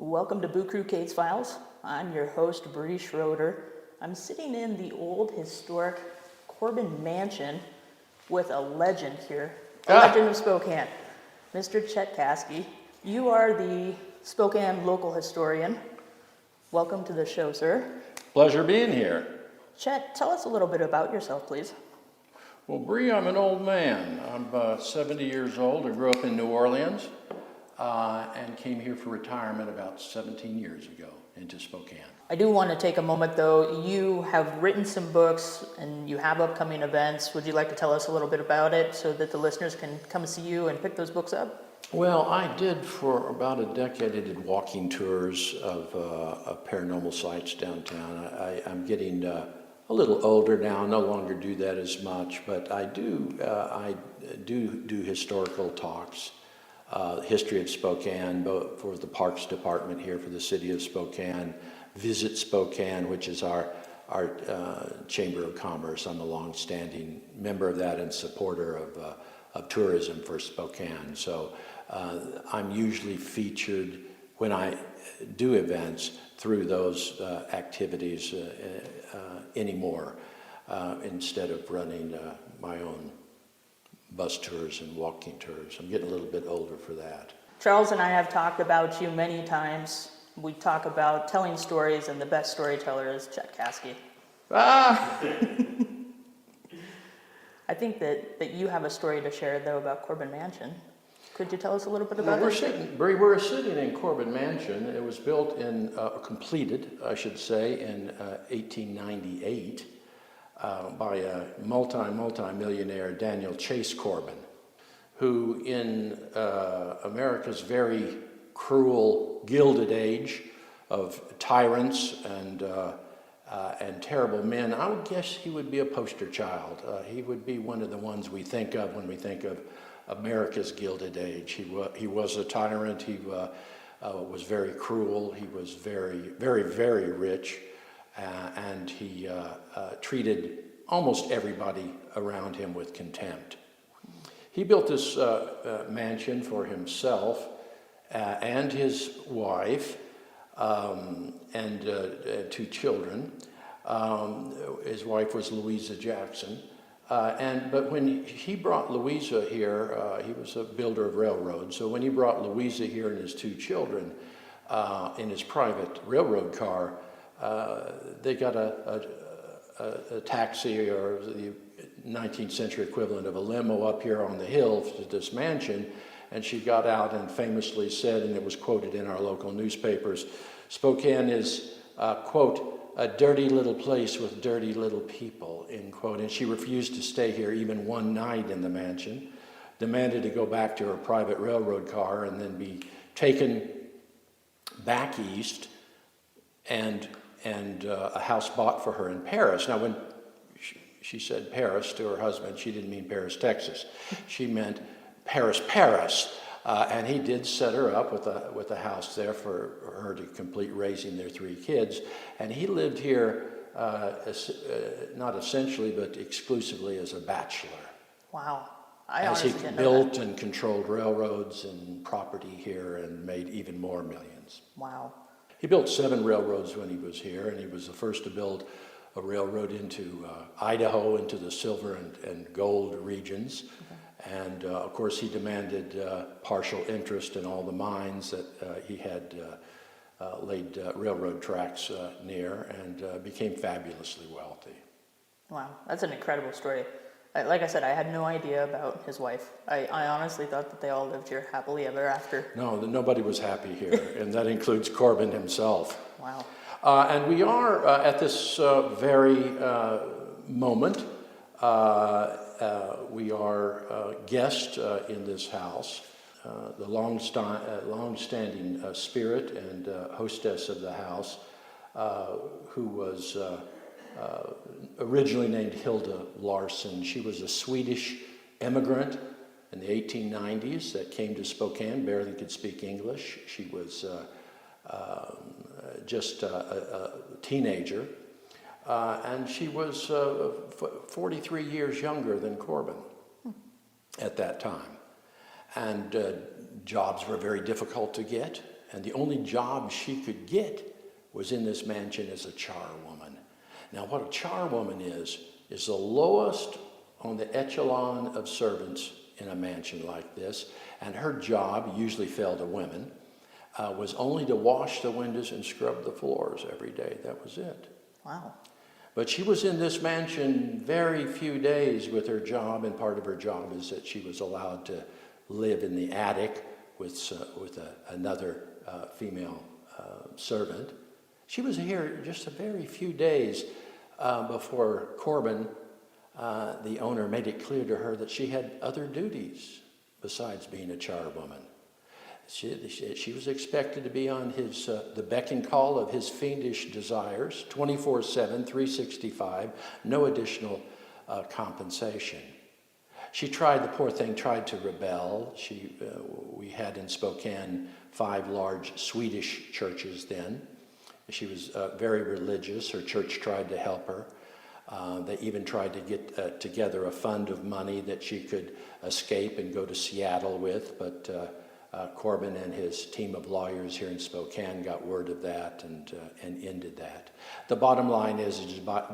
Welcome to Boo Crew Kate's Files. I'm your host, Bri Schroeder. I'm sitting in the old historic Corbin Mansion with a legend here, a legend of Spokane, Mr. Chet Caskey. You are the Spokane local historian. Welcome to the show, sir. Pleasure being here. Chet, tell us a little bit about yourself, please. Well, Bri, I'm an old man. I'm 70 years old. I grew up in New Orleans and came here for retirement about 17 years ago into Spokane. I do want to take a moment, though. You have written some books and you have upcoming events. Would you like to tell us a little bit about it so that the listeners can come see you and pick those books up? Well, I did for about a decade. I did walking tours of paranormal sites downtown. I'm getting a little older now. I no longer do that as much, but I do historical talks. History of Spokane, both for the Parks Department here for the city of Spokane, Visit Spokane, which is our Chamber of Commerce. I'm a long-standing member of that and supporter of tourism for Spokane. So I'm usually featured when I do events through those activities anymore, instead of running my own bus tours and walking tours. I'm getting a little bit older for that. Charles and I have talked about you many times. We talk about telling stories, and the best storyteller is Chet Caskey. I think that you have a story to share, though, about Corbin Mansion. Could you tell us a little bit about it? We're sitting in Corbin Mansion. It was built completed, I should say, in 1898. By a multi-millionaire, Daniel Chase Corbin, who in America's very cruel, gilded age of tyrants and terrible men, I would guess he would be a poster child. He would be one of the ones we think of when we think of America's gilded age. He was a tyrant. He was very cruel. He was very, very, very rich. And he treated almost everybody around him with contempt. He built this mansion for himself and his wife and two children. His wife was Louisa Jackson. But when he brought Louisa here, he was a builder of railroads. So when he brought Louisa here and his two children in his private railroad car, they got a taxi, or the 19th century equivalent of a limo, up here on the hill to this mansion, and she got out and famously said, and it was quoted in our local newspapers, Spokane is, quote, a dirty little place with dirty little people, end quote. And she refused to stay here even one night in the mansion, demanded to go back to her private railroad car and then be taken back east and a house bought for her in Paris. Now, when she said Paris to her husband, she didn't mean Paris, Texas. She meant Paris, Paris. And he did set her up with a house there for her to complete raising their three kids. And he lived here, not essentially, but exclusively as a bachelor. Wow. As he built and controlled railroads and property here and made even more millions. Wow. He built 7 railroads when he was here, and he was the first to build a railroad into Idaho, into the silver and gold regions. Okay. And of course, he demanded partial interest in all the mines that he had laid railroad tracks near, and became fabulously wealthy. Wow, that's an incredible story. Like I said, I had no idea about his wife. I honestly thought that they all lived here happily ever after. No, nobody was happy here, and that includes Corbin himself. Wow. And we are at this very moment, we are guests in this house. The long-standing spirit and hostess of the house, who was originally named Hilda Larson. She was a Swedish immigrant in the 1890s that came to Spokane, barely could speak English. She was just a teenager, and she was 43 years younger than Corbin at that time. And jobs were very difficult to get, And the only job she could get was in this mansion as a charwoman. Now, what a charwoman is the lowest on the echelon of servants in a mansion like this. And her job, usually fell to women, was only to wash the windows and scrub the floors every day. That was it. Wow. But she was in this mansion very few days with her job, and part of her job is that she was allowed to live in the attic with another female servant. She was here just a very few days before Corbin, the owner, made it clear to her that she had other duties besides being a charwoman. She was expected to be on the beck and call of his fiendish desires, 24/7, 365, no additional compensation. The poor thing tried to rebel. We had in Spokane 5 large Swedish churches then. She was very religious. Her church tried to help her. They even tried to get together a fund of money that she could escape and go to Seattle with, but Corbin and his team of lawyers here in Spokane got word of that and ended that. The bottom line is,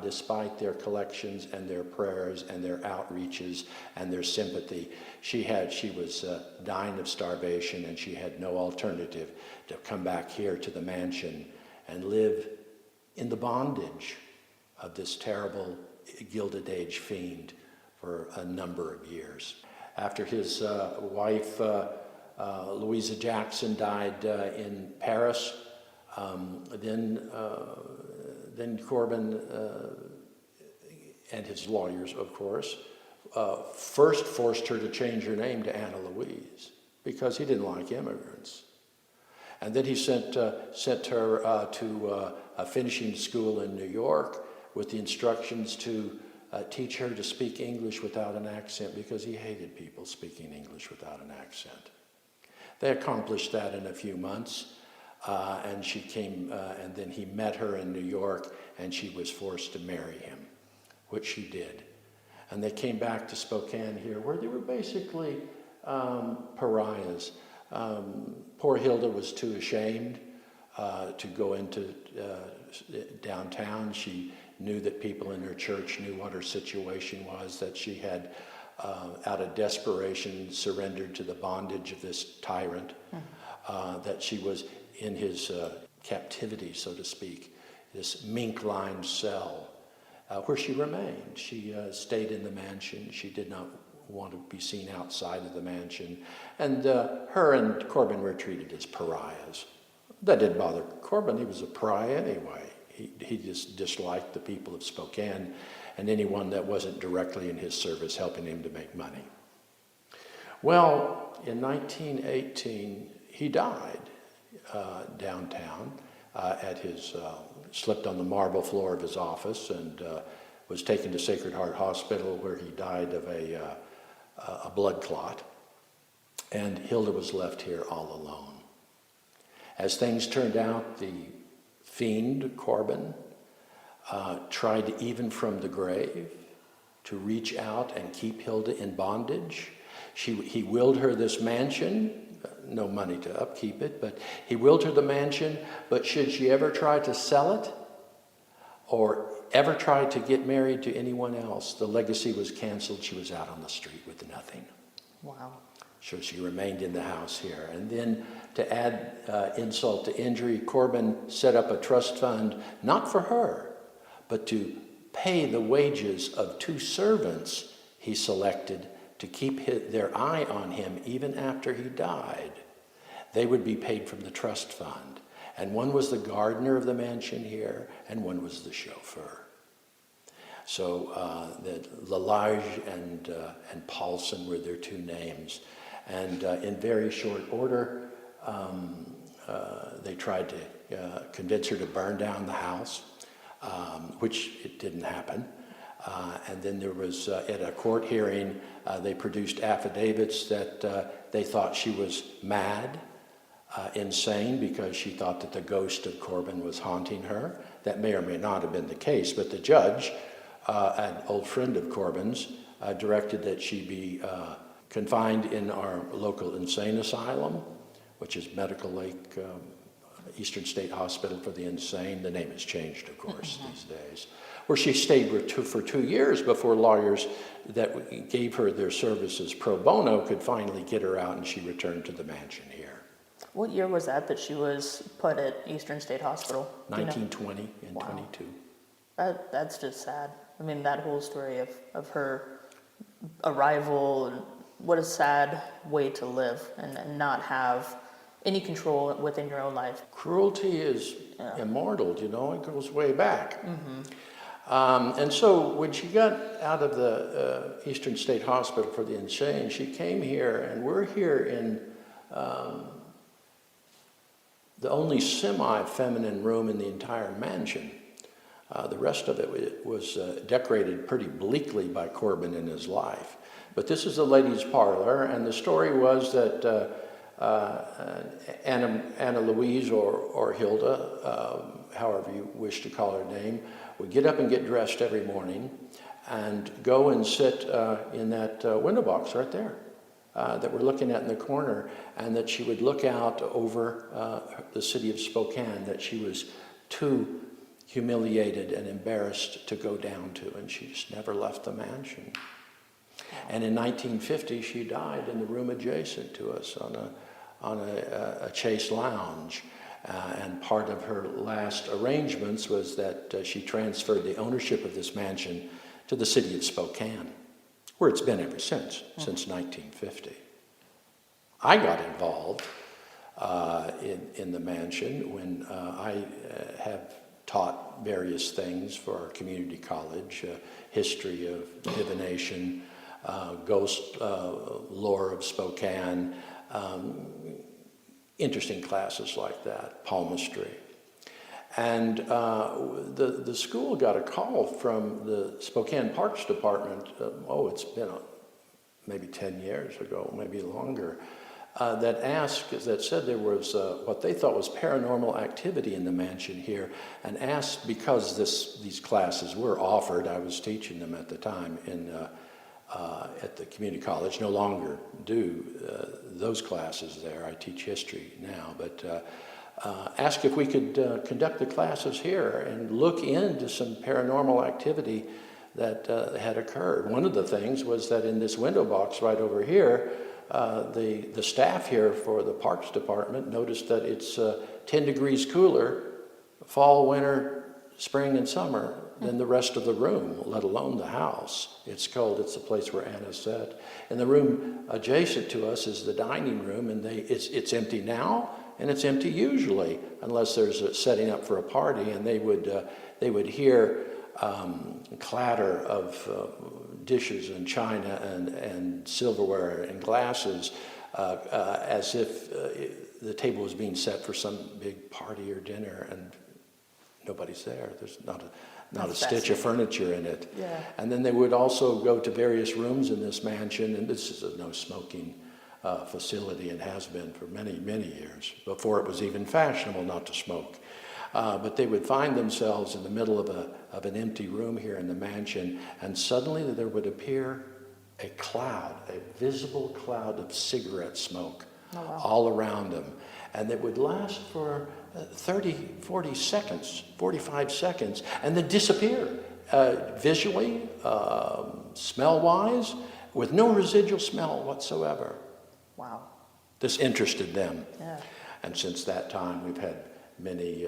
despite their collections and their prayers and their outreaches and their sympathy, she was dying of starvation, and she had no alternative to come back here to the mansion and live in the bondage of this terrible Gilded Age fiend for a number of years. After his wife, Louisa Jackson, died in Paris, then Corbin and his lawyers, of course, first forced her to change her name to Anna Louise because he didn't like immigrants. And then he sent her to a finishing school in New York with the instructions to teach her to speak English without an accent because he hated people speaking English without an accent. They accomplished that in a few months, and she came, and then he met her in New York, and she was forced to marry him, which she did. And they came back to Spokane here, where they were basically pariahs. Poor Hilda was too ashamed to go into downtown. She knew that people in her church knew what her situation was, that she had, out of desperation, surrendered to the bondage of this tyrant, that she was in his captivity, so to speak, this mink-lined cell, where she remained. She stayed in the mansion. She did not want to be seen outside of the mansion. And her and Corbin were treated as pariahs. That didn't bother Corbin. He was a pariah anyway. He just disliked the people of Spokane and anyone that wasn't directly in his service helping him to make money. Well, in 1918, he died downtown slipped on the marble floor of his office and was taken to Sacred Heart Hospital, where he died of a blood clot. And Hilda was left here all alone. As things turned out, the fiend, Corbin, tried to, even from the grave, to reach out and keep Hilda in bondage. He willed her this mansion, no money to upkeep it, but he willed her the mansion, but should she ever try to sell it or ever try to get married to anyone else, the legacy was canceled. She was out on the street with nothing. Wow. So she remained in the house here. And then to add insult to injury, Corbin set up a trust fund, not for her, but to pay the wages of 2 servants he selected to keep their eye on him even after he died. They would be paid from the trust fund. And one was the gardener of the mansion here, and one was the chauffeur. So Lalage and Paulson were their 2 names. And in very short order, they tried to convince her to burn down the house, which it didn't happen. And then there was, at a court hearing, they produced affidavits that they thought she was mad, insane, because she thought that the ghost of Corbin was haunting her. That may or may not have been the case, but the judge, an old friend of Corbin's, directed that she be confined in our local insane asylum which is Medical Lake Eastern State Hospital for the Insane. The name has changed, of course, these days. Where she stayed for 2 years before lawyers that gave her their services pro bono could finally get her out, and she returned to the mansion here. What year was that she was put at Eastern State Hospital? 1920 and Wow. 22. That's just sad. I mean, that whole story of her arrival, and what a sad way to live and not have any control within your own life. Cruelty is immortal, you know, it goes way back. And so when she got out of the Eastern State Hospital for the Insane, she came here, and we're here in the only semi-feminine room in the entire mansion. The rest of it was decorated pretty bleakly by Corbin in his life. But this is the ladies' parlor, and the story was that Anna Louise or Hilda, however you wish to call her name, would get up and get dressed every morning and go and sit in that window box right there that we're looking at in the corner, and that she would look out over the city of Spokane that she was too humiliated and embarrassed to go down to, and she just never left the mansion. And in 1950, she died in the room adjacent to us on a Chase lounge. And part of her last arrangements was that she transferred the ownership of this mansion to the city of Spokane, where it's been ever since 1950. I got involved in the mansion when I have taught various things for our community college, history of divination, ghost lore of Spokane, interesting classes like that, palmistry. And the school got a call from the Spokane Parks Department, it's been maybe 10 years ago, maybe longer, that said there was what they thought was paranormal activity in the mansion here, and asked, because these classes were offered, I was teaching them at the time at the community college, no longer do those classes there. I teach history now, but asked if we could conduct the classes here and look into some paranormal activity that had occurred. One of the things was that in this window box right over here, the staff here for the Parks Department noticed that it's 10 degrees cooler fall, winter, spring, and summer than the rest of the room, let alone the house. It's cold. It's the place where Anna sat. And the room adjacent to us is the dining room, and it's empty now, and it's empty usually, unless there's a setting up for a party, and they would hear clatter of dishes and china and silverware and glasses as if the table was being set for some big party or dinner, and nobody's there. There's not a stitch of furniture in it. Yeah. And then they would also go to various rooms in this mansion, and this is a no smoking facility and has been for many, many years, before it was even fashionable not to smoke. But they would find themselves in the middle of an empty room here in the mansion, and suddenly there would appear a visible cloud of cigarette smoke all around them. And it would last for 30, 40 seconds, 45 seconds, and then disappear visually, smell-wise, with no residual smell whatsoever. Wow. This interested them. Yeah. And since that time, we've had many,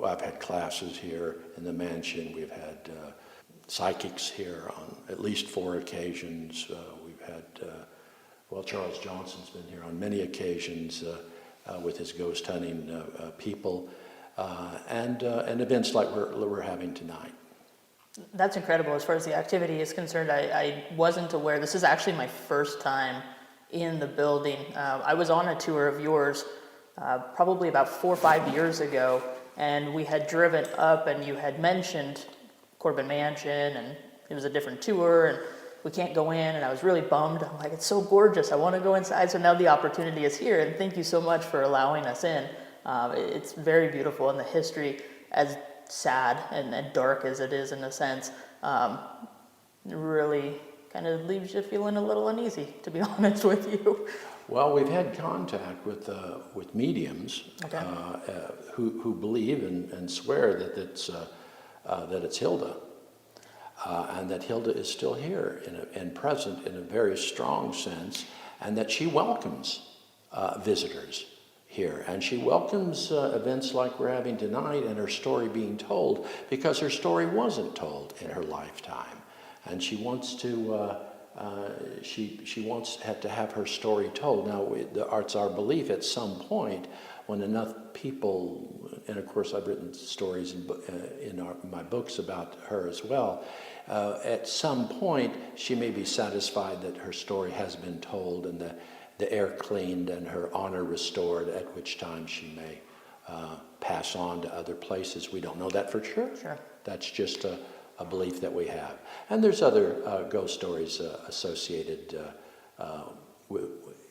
I've had classes here in the mansion. We've had psychics here on at least 4 occasions. We've had, Charles Johnson's been here on many occasions with his ghost hunting people, and events like we're having tonight. That's incredible. As far as the activity is concerned, I wasn't aware. This is actually my first time in the building. I was on a tour of yours probably about 4 or 5 years ago, and we had driven up, and you had mentioned Corbin Mansion, and it was a different tour, and we can't go in, and I was really bummed. I'm like, it's so gorgeous. I want to go inside. So now the opportunity is here, and thank you so much for allowing us in. It's very beautiful, and the history, as sad and dark as it is in a sense, really kind of leaves you feeling a little uneasy, to be honest with you. Well, we've had contact with mediums Okay. who believe and swear that it's Hilda, and that Hilda is still here and present in a very strong sense, and that she welcomes visitors here, and she welcomes events like we're having tonight and her story being told, because her story wasn't told in her lifetime, and she wants to. She wants to have her story told. Now, it's our belief at some point when enough people, and of course I've written stories in my books about her as well, at some point she may be satisfied that her story has been told and the air cleaned and her honor restored, at which time she may pass on to other places. We don't know that for sure. Sure. That's just a belief that we have. And there's other ghost stories associated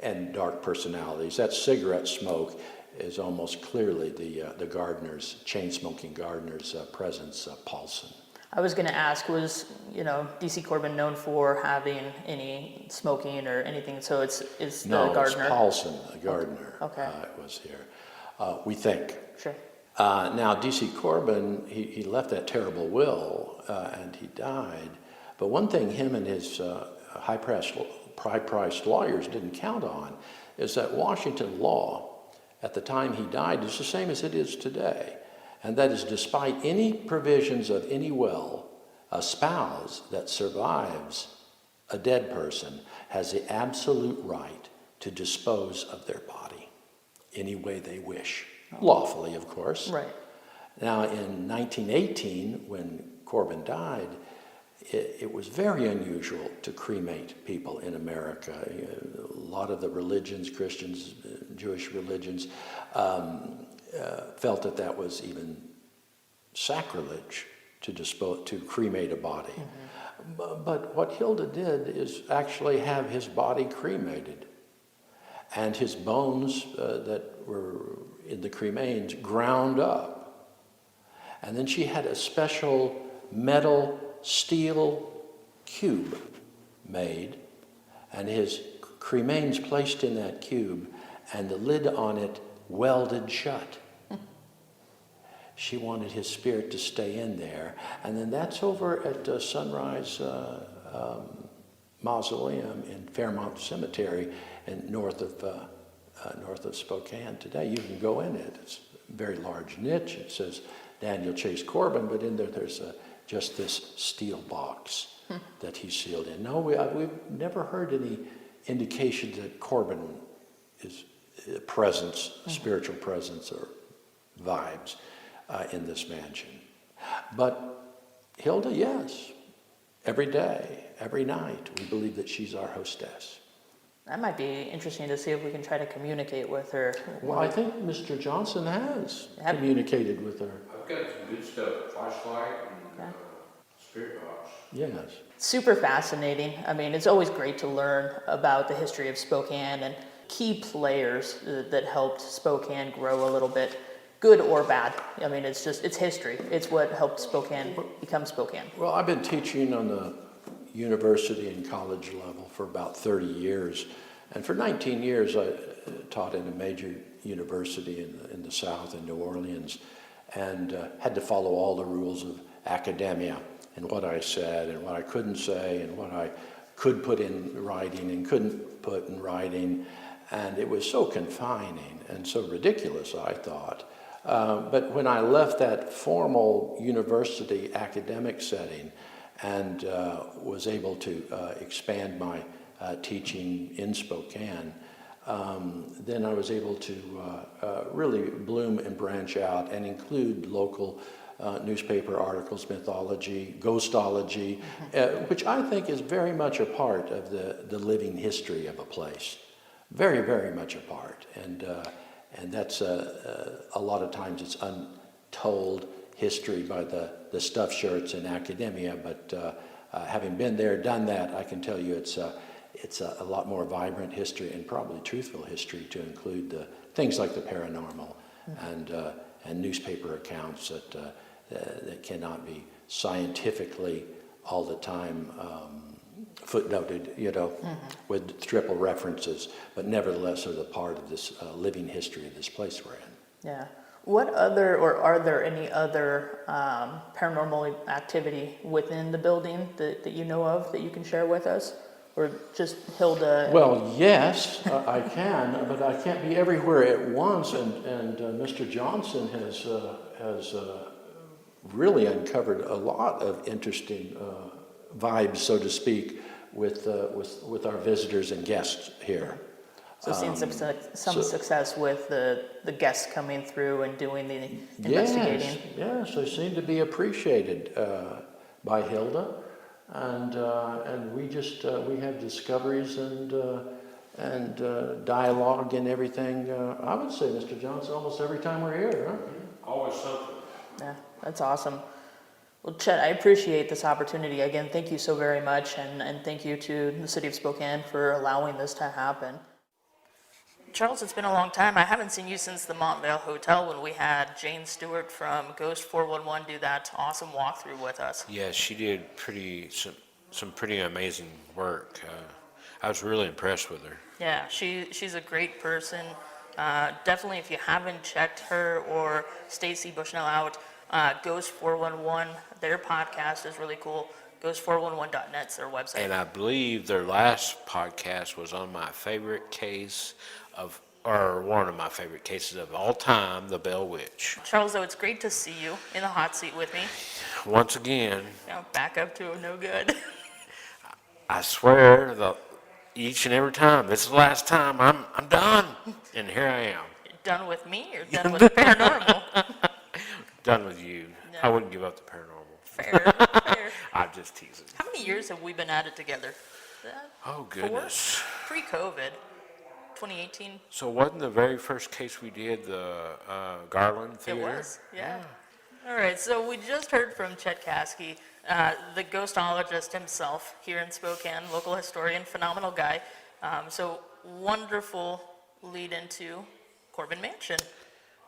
and dark personalities. That cigarette smoke is almost clearly the gardener's, chain-smoking gardener's presence, Paulson. I was going to ask, was, D.C. Corbin known for having any smoking or anything? So it's the No, gardener? it's Paulson, the gardener, Okay. was here. We think. Sure. Now, D.C. Corbin, he left that terrible will, and he died. But one thing him and his high-priced lawyers didn't count on is that Washington law at the time he died is the same as it is today. And that is, despite any provisions of any will, a spouse that survives a dead person has the absolute right to dispose of their body any way they wish. Lawfully, of course. Right. Now, in 1918, when Corbin died, it was very unusual to cremate people in America. A lot of the religions, Christians, Jewish religions, felt that was even sacrilege to cremate a body. Mm-hmm. But what Hilda did is actually have his body cremated, and his bones that were in the cremains ground up. And then she had a special metal steel cube made, and his cremains placed in that cube, and the lid on it welded shut. She wanted his spirit to stay in there. And then that's over at Sunrise Mausoleum in Fairmount Cemetery north of Spokane today. You can go in it. It's a very large niche. It says Daniel Chase Corbin, but in there's just this steel box that he sealed in. No, we've never heard any indication that Corbin is presence, spiritual presence or vibes in this mansion. But Hilda, yes, every day, every night, we believe that she's our hostess. That might be interesting to see if we can try to communicate with her. Well, I think Mr. Johnson has communicated with her. I've got some good stuff, flashlight and spirit box. Yes. Super fascinating. I mean, it's always great to learn about the history of Spokane and key players that helped Spokane grow a little bit, good or bad. I mean, it's history. It's what helped Spokane become Spokane. Well, I've been teaching on the university and college level for about 30 years. And for 19 years, I taught in a major university in the South, in New Orleans, and had to follow all the rules of academia and what I said and what I couldn't say and what I could put in writing and couldn't put in writing. And it was so confining and so ridiculous, I thought. But when I left that formal university academic setting and was able to expand my teaching in Spokane, then I was able to really bloom and branch out and include local newspaper articles, mythology, ghostology, which I think is very much a part of the living history of a place. Very, very much a part. And that's a lot of times it's untold history by the stuffed shirts in academia, but having been there, done that, I can tell you it's a lot more vibrant history and probably truthful history to include the things like the paranormal and newspaper accounts that cannot be scientifically all the time footnoted, with triple references, but nevertheless are the part of this living history of this place we're in. Yeah. What other, or are there any other paranormal activity within the building that you know of that you can share with us? Or just Hilda? Well, yes, I can, but I can't be everywhere at once. And Mr. Johnson has really uncovered a lot of interesting vibes, so to speak, with our visitors and guests here. So seeing some success with the guests coming through and doing the investigating. Yes, they seem to be appreciated by Hilda, and we have discoveries and dialogue and everything. I would say, Mr. Johnson, almost every time we're here, huh? Always something. Yeah, that's awesome. Well, Chet, I appreciate this opportunity. Again, thank you so very much, and thank you to the City of Spokane for allowing this to happen. Charles, it's been a long time. I haven't seen you since the Montvale Hotel when we had Jane Stewart from Ghost 411 do that awesome walkthrough with us. Yeah, she did some pretty amazing work. I was really impressed with her. Yeah, she's a great person. Definitely, if you haven't checked her or Stacy Bushnell out, Ghost 411, their podcast is really cool. Ghost411.net's their website. And I believe their last podcast was on my favorite case or one of my favorite cases of all time, the Bell Witch. Charles, though, it's great to see you in the hot seat with me. Once again, Back up to no good. I swear each and every time, this is the last time, I'm done. And here I am. You're done with me or done with paranormal? Done with you. No. I wouldn't give up the paranormal. Fair. I'm just teasing. How many years have we been at it together? Oh, goodness. Pre-COVID, 2018. So wasn't the very first case we did the Garland Theater? It was, yeah. All right, so we just heard from Chet Caskey, the ghostologist himself here in Spokane, local historian, phenomenal guy. So wonderful lead into Corbin Mansion.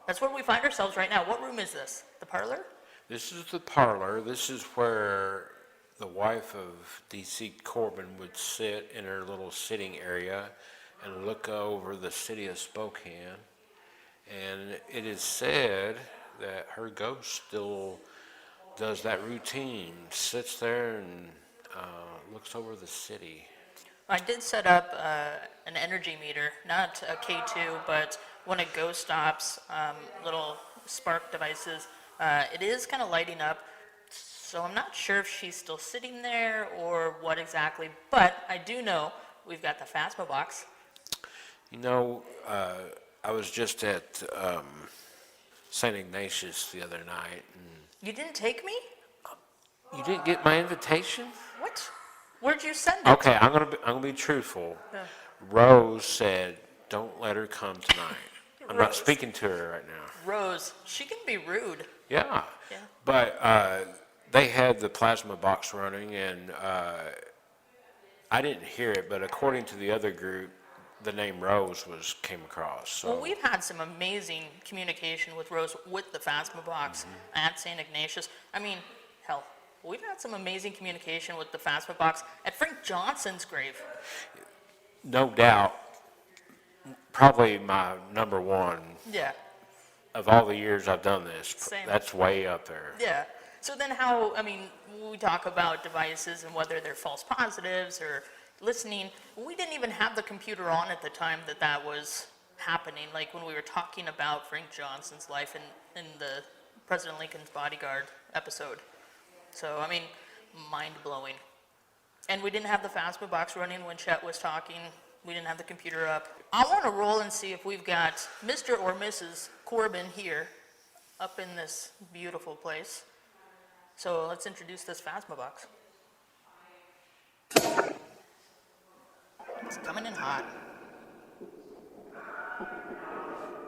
That's where we find ourselves right now. What room is this? The parlor? This is the parlor. This is where the wife of D.C. Corbin would sit in her little sitting area and look over the city of Spokane. And it is said that her ghost still does that routine, sits there and looks over the city. I did set up an energy meter, not a K2, but when a ghost stops, little spark devices. It is kind of lighting up, so I'm not sure if she's still sitting there or what exactly, but I do know we've got the Phasma box. You know, I was just at St. Ignatius the other night. And You didn't take me? you didn't get my invitation? What? Where'd you send it? Okay, I'm gonna be truthful. Rose said, "Don't let her come tonight." I'm not Rose. speaking to her right now. Rose, she can be rude. Yeah. Yeah. But they had the plasma box running, and I didn't hear it. But according to the other group, the name Rose came across. So. Well, we've had some amazing communication with Rose with the Phasma box at St. Ignatius. I mean, hell, we've had some amazing communication with the Phasma box at Frank Johnson's grave. No doubt, probably my number one Yeah. of all the years I've done this. Same. That's way up there. Yeah. So then how, I mean, we talk about devices and whether they're false positives or listening. We didn't even have the computer on at the time that was happening, like when we were talking about Frank Johnson's life in the President Lincoln's Bodyguard episode. So, I mean, mind-blowing. And we didn't have the Phasma box running when Chet was talking. We didn't have the computer up. I want to roll and see if we've got Mr. or Mrs. Corbin here up in this beautiful place. So let's introduce this Phasma box. It's coming in hot.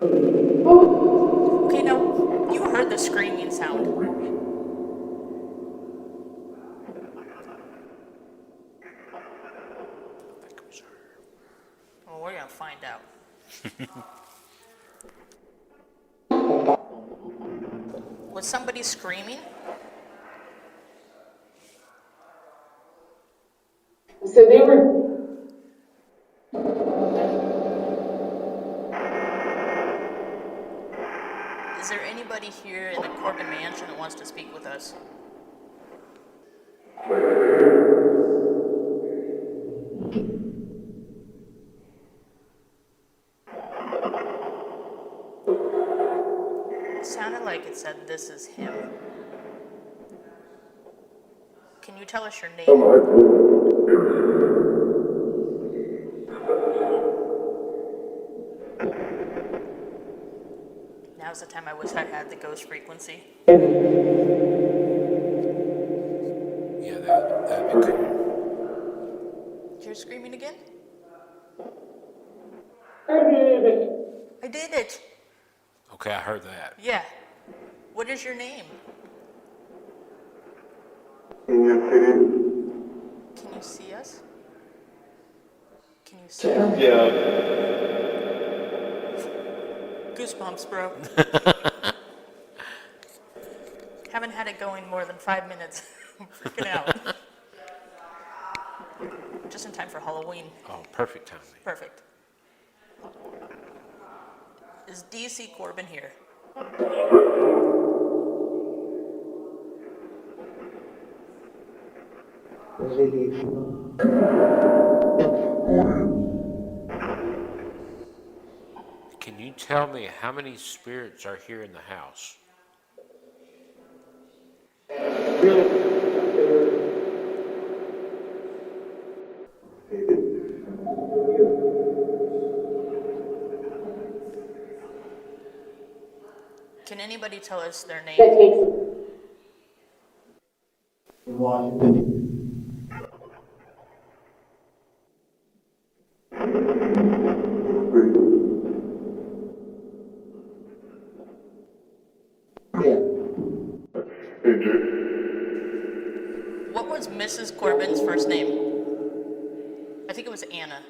Okay, now, you heard the screaming sound. Well, we're gonna find out. Was somebody screaming? So they were. Is there anybody here in the Corbin Mansion that wants to speak with us? It sounded like it said this is him. Can you tell us your name? Now's the time I wish I had the ghost frequency. Yeah, that'd be cool. You're screaming again? I I did it. Okay, I heard that. Yeah. What is your name? Can Can you see us? Can you see us? Yeah. Goosebumps, bro. Haven't had it going more than 5 minutes. I'm freaking out. Just in time for Halloween. Oh, perfect timing. Perfect. Is DC Corbin here? Can you tell me how many spirits are here in the house? Can anybody tell us their name? That takes. What was Mrs. Corbin's first name? I think it was Anna.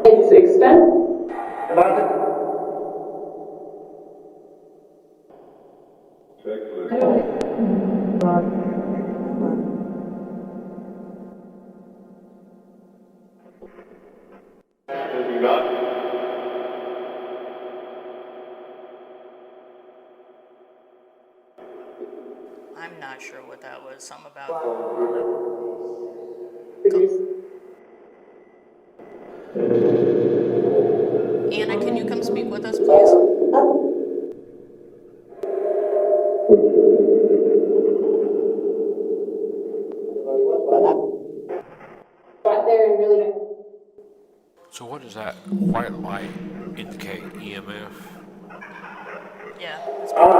It's expensive. I'm not sure what that was. Something about. Anna, can you come speak with us, please? Got there and really. So what does that white light indicate? EMF? Yeah. That's what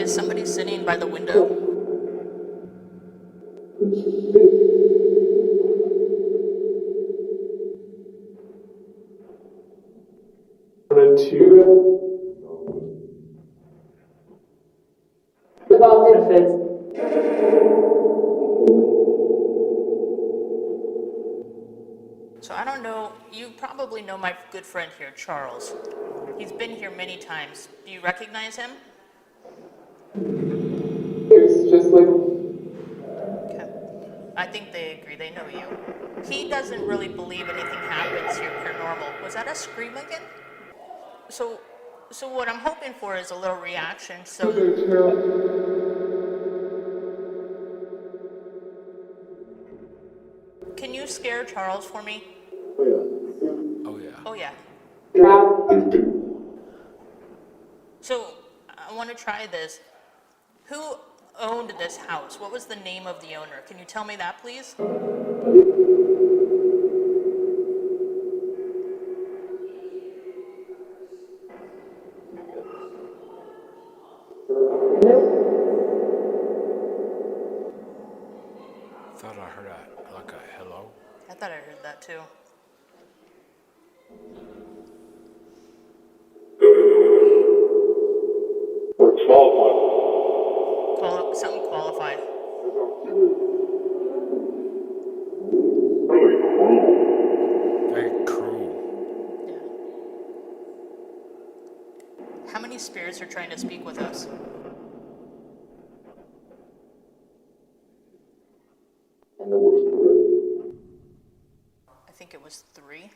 is somebody sitting by the window? The ball benefits. So I don't know. You probably know my good friend here, Charles. He's been here many times. Do you recognize him? It's just like. Okay. I think they agree. They know you. He doesn't really believe anything happens here paranormal. Was that a scream again? So what I'm hoping for is a little reaction. So can you scare Charles for me? Oh, yeah. Oh yeah. So I want to try this. Who owned this house? What was the name of the owner? Can you tell me that, please? Thought I heard like a hello. I thought I heard that too. Something qualified. Very cruel. spirits are trying to speak with us. I think it was 3.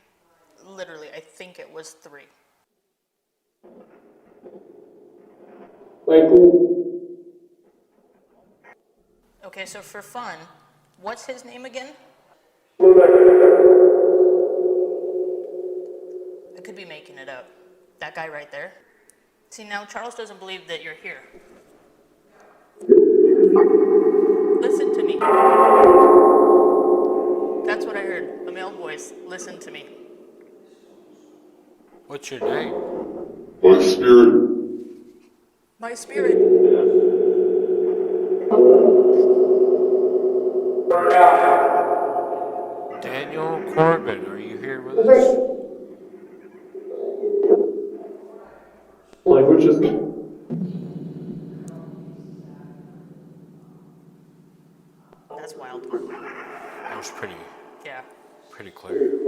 Literally, I think it was 3. Likely. Okay, so for fun, what's his name again? I could be making it up. That guy right there. See, now Charles doesn't believe that you're here. Listen to me. That's what I heard. A male voice. Listen to me. What's your name? My spirit. My spirit. Daniel Corbin, are you here with us? Language is That's wild. That was Yeah. pretty clear.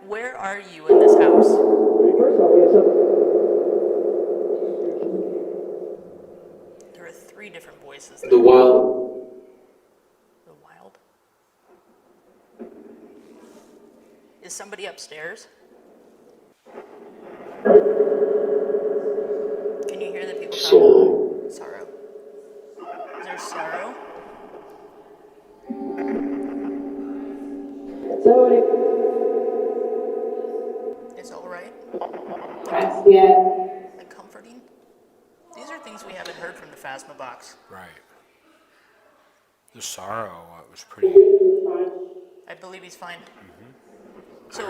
Where are you in this house? There are 3 different voices there. the wild. The wild. Is somebody upstairs? Can you hear the people talking? Sorrow. Is there sorrow? It's all right. Yeah. Like comforting. These are things we haven't heard from the Phasma box. Right. The sorrow, it was pretty. I believe he's fine. So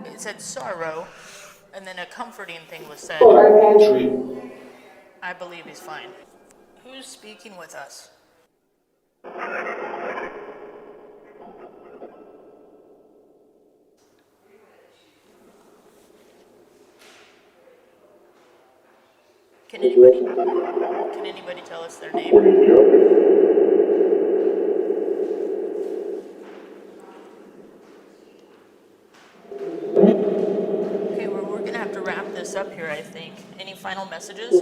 it said sorrow, and then a comforting thing was said. I believe he's fine. Who's speaking with us? Can anybody tell us their name? Okay, well, we're gonna have to wrap this up here, I think. Any final messages?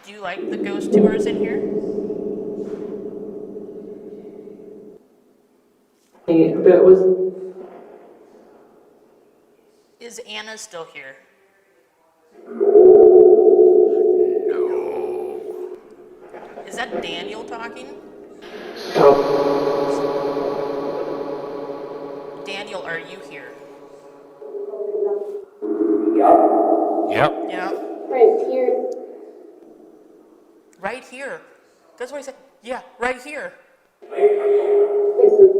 Do you like the ghost tours in here? But it was Is Anna still here? No. Is that Daniel talking? Daniel, are you here? Yep. Yeah. right here. Right here. That's what I said. Yeah, right here. This is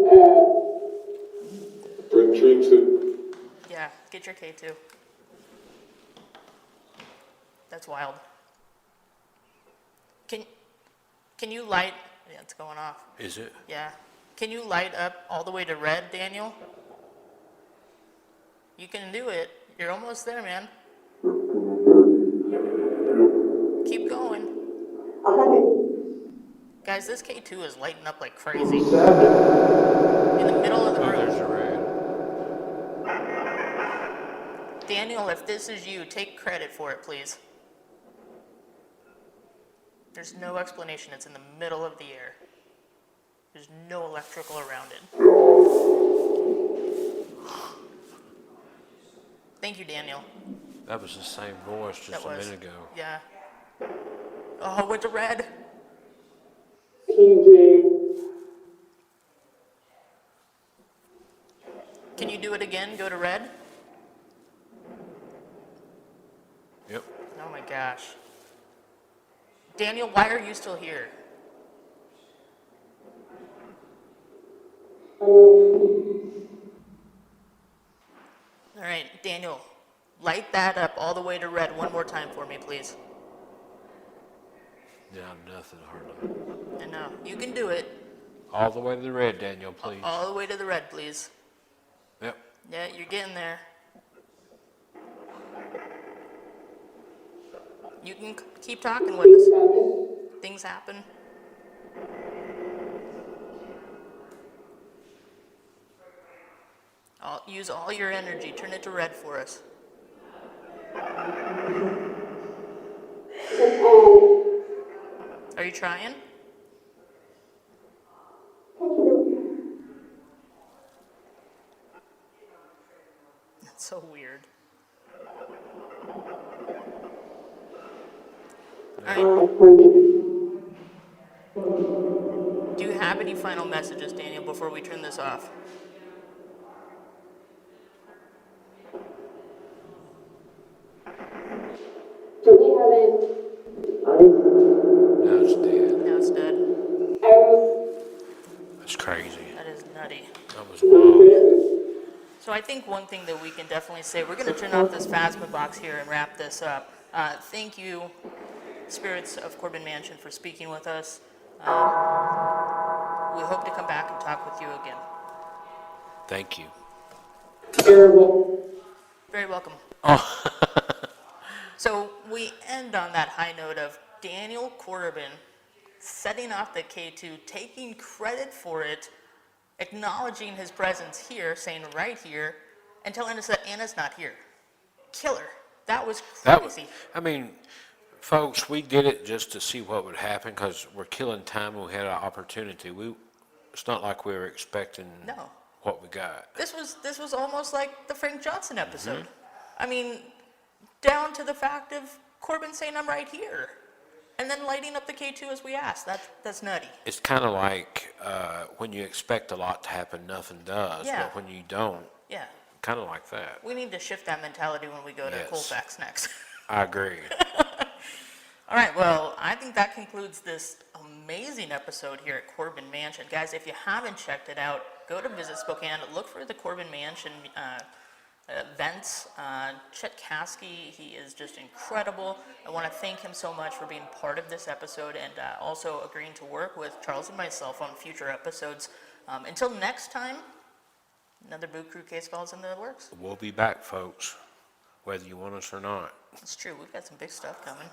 Bring dreams to. Yeah, get your K2. That's wild. Can you light? Yeah, it's going off. Is it? Yeah. Can you light up all the way to red, Daniel? You can do it. You're almost there, man. Keep going. Guys, this K2 is lighting up like crazy. In the middle of the Oh, room. there's a red. Daniel, if this is you, take credit for it, please. There's no explanation. It's in the middle of the air. There's no electrical around it. Thank you, Daniel. That was the same voice just That a was. minute ago. Yeah. Oh, went to red. PJ. Can you do it again? Go to red? Yep. Oh my gosh. Daniel, why are you still here? All right, Daniel, light that up all the way to red one more time for me, please. Yeah, nothing hardly. I know. You can do it. All the way to the red, Daniel, please. All the way to the red, please. Yep. Yeah, you're getting there. You can keep talking with us. things happen. Use all your energy. Turn it to red for us. Are you trying? That's so weird. All right. Do you have any final messages, Daniel, before we turn this off? Do we have it? Now it's dead. Now it's dead. That's crazy. That is nutty. That was wild. So I think one thing that we can definitely say, we're going to turn off this Phasma box here and wrap this up. Thank you, spirits of Corbin Mansion, for speaking with us. We hope to come back and talk with you again. Thank you. Terrible. Very welcome. Oh. So we end on that high note of Daniel Corbin setting off the K2, taking credit for it, acknowledging his presence here, saying right here, and telling us that Anna's not here. Killer. That was crazy. I mean, folks, we did it just to see what would happen because we're killing time and we had an opportunity. It's not like we were expecting what we got. This was almost like the Frank Johnson episode. I mean, down to the fact of Corbin saying I'm right here, and then lighting up the K2 as we asked. That's nutty. It's kind of like when you expect a lot to happen, nothing does. Yeah. But when you don't, Yeah. kind of like that. We need to shift that mentality when we go to Colfax next. I agree. All right, well, I think that concludes this amazing episode here at Corbin Mansion. Guys, if you haven't checked it out, go to Visit Spokane. Look for the Corbin Mansion events. Chet Caskey, he is just incredible. I want to thank him so much for being part of this episode and also agreeing to work with Charles and myself on future episodes. Until next time, another Boot Crew case files in the works. We'll be back, folks, whether you want us or not. It's true, we've got some big stuff coming.